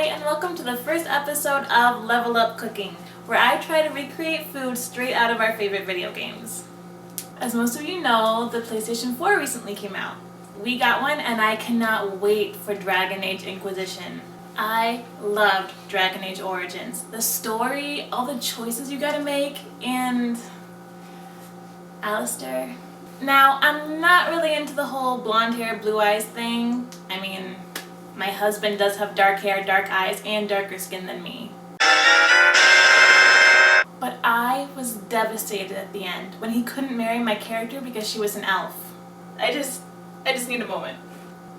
and welcome to the first episode of Level Up Cooking, where I try to recreate food straight out of our favorite video games. As most of you know, the PlayStation 4 recently came out. We got one and I cannot wait for Dragon Age Inquisition. I loved Dragon Age Origins. The story, all the choices you gotta make, and Alistair. Now, I'm not really into the whole blonde hair, blue eyes thing. I mean, my husband does have dark hair, dark eyes, and darker skin than me. But I was devastated at the end when he couldn't marry my character because she was an elf. I just need a moment.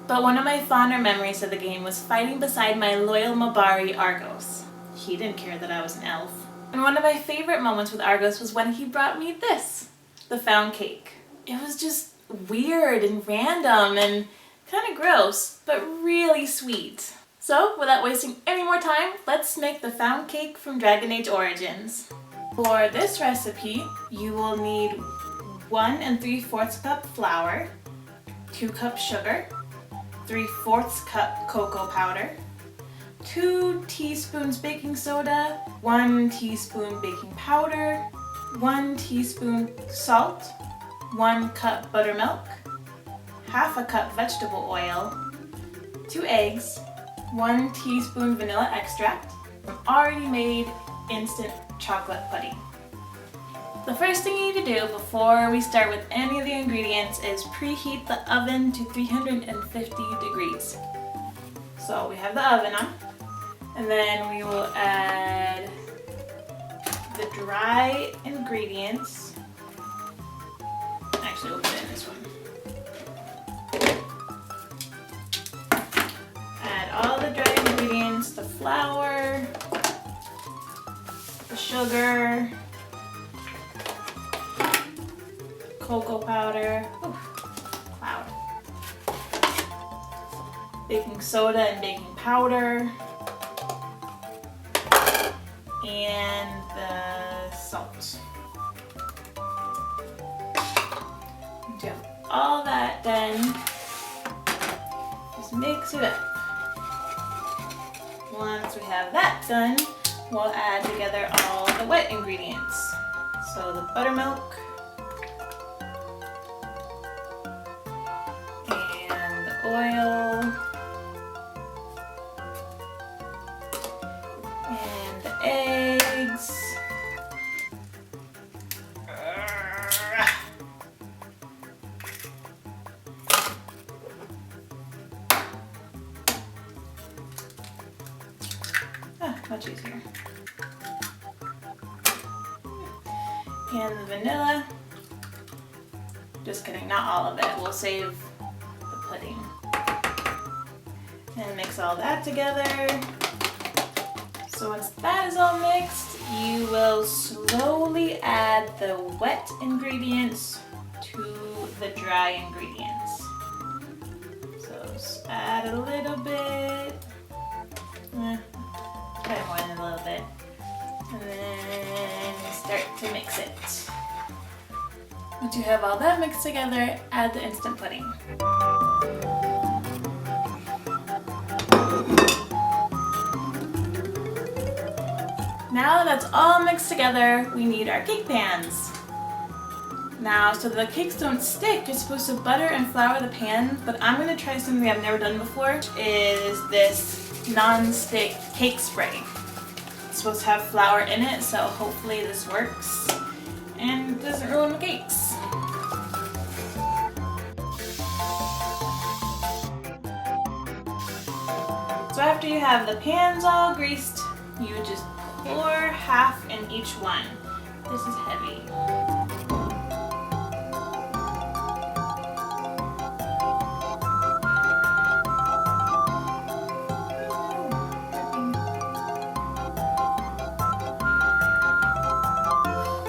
But one of my fonder memories of the game was fighting beside my loyal Mabari Argos. He didn't care that I was an elf. And one of my favorite moments with Argos was when he brought me this, the found cake. It was just weird and random and kind of gross, but really sweet. So, without wasting any more time, let's make the found cake from Dragon Age Origins. For this recipe, you will need 1 3/4 cup flour, 2 cups sugar, 3/4 cup cocoa powder, 2 teaspoons baking soda, 1 teaspoon baking powder, 1 teaspoon salt, 1 cup buttermilk, half a cup vegetable oil, 2 eggs, 1 teaspoon vanilla extract, from already made instant chocolate pudding. The first thing you need to do before we start with any of the ingredients is preheat the oven to 350 degrees. So we have the oven on, and then we will add the dry ingredients. Actually, we'll put it in this one. Add all the dry ingredients, the flour, the sugar, cocoa powder, cloud, baking soda and baking powder, and the salt. Once you have all that done, just mix it up. Once we have that done, we'll add together all the wet ingredients. So the buttermilk, and the oil, and the eggs, much easier, and the vanilla. Just kidding, not all of it. We'll save the pudding. And mix all that together. So once that is all mixed, you will slowly add the wet ingredients to the dry ingredients. So just add a little bit. Try more than a little bit. And then start to mix it. Once you have all that mixed together, add the instant pudding. Now that that's all mixed together, we need our cake pans. Now, so the cakes don't stick, you're supposed to butter and flour the pan, but I'm going to try something I've never done before, which is this non-stick cake spray. It's supposed to have flour in it, so hopefully this works and doesn't ruin the cakes. So after you have the pans all greased, you just pour half in each one. This is heavy.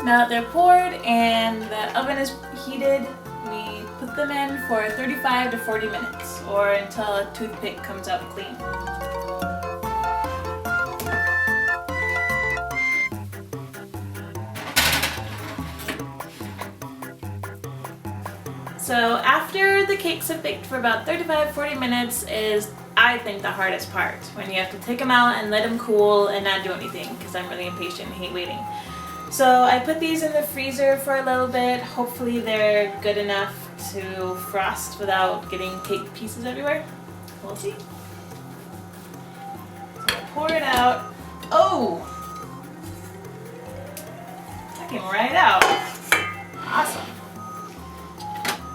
Now that they're poured and the oven is heated, we put them in for 35 to 40 minutes or until a toothpick comes out clean. So after the cakes have baked for about 35-40 minutes is I think, the hardest part, when you have to take them out and let them cool and not do anything, because I'm really impatient and hate waiting. So I put these in the freezer for a little bit. Hopefully they're good enough to frost without getting cake pieces everywhere. We'll see. So I pour it out. Oh! That came right out. Awesome.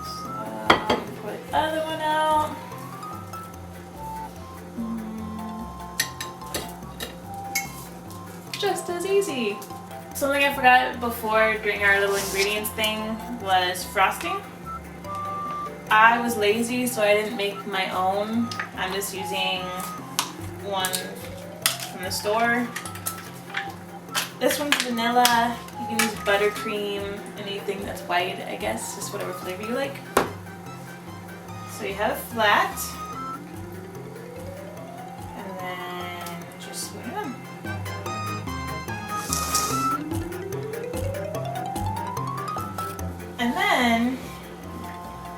So pour the other one out. Just as easy. Something I forgot before during our little ingredients thing was frosting. I was lazy, so I didn't make my own. I'm just using one from the store. This one's vanilla. You can use buttercream, anything that's white, I guess, just whatever flavor you like. So you have it flat, and then just spoon it in. And then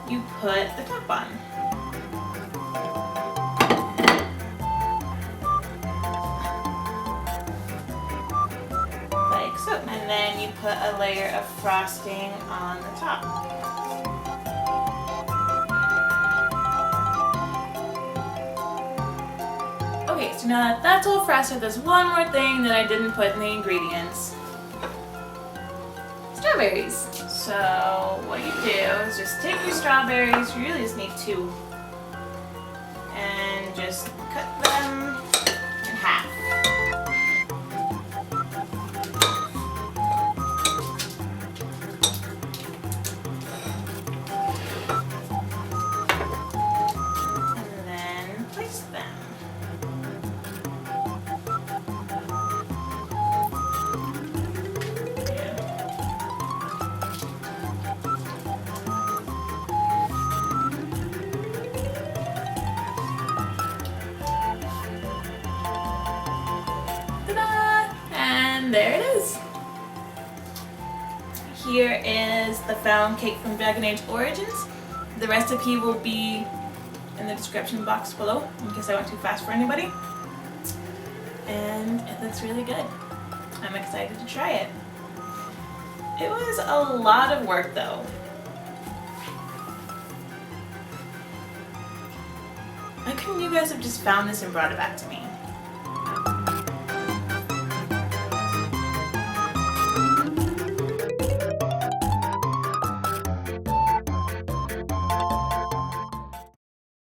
you put the top on. Like so. And then you put a layer of frosting on the top. Okay, so now that that's all frosted, there's one more thing that I didn't put in the ingredients. Strawberries. So what you do is just take your strawberries, you really just need 2, and just cut them in half. And then place them. And there it is. Here is the found cake from Dragon Age Origins. The recipe will be in the description box below in case I went too fast for anybody. And it looks really good. I'm excited to try it. It was a lot of work though. Why couldn't you guys have just found this and brought it back to me?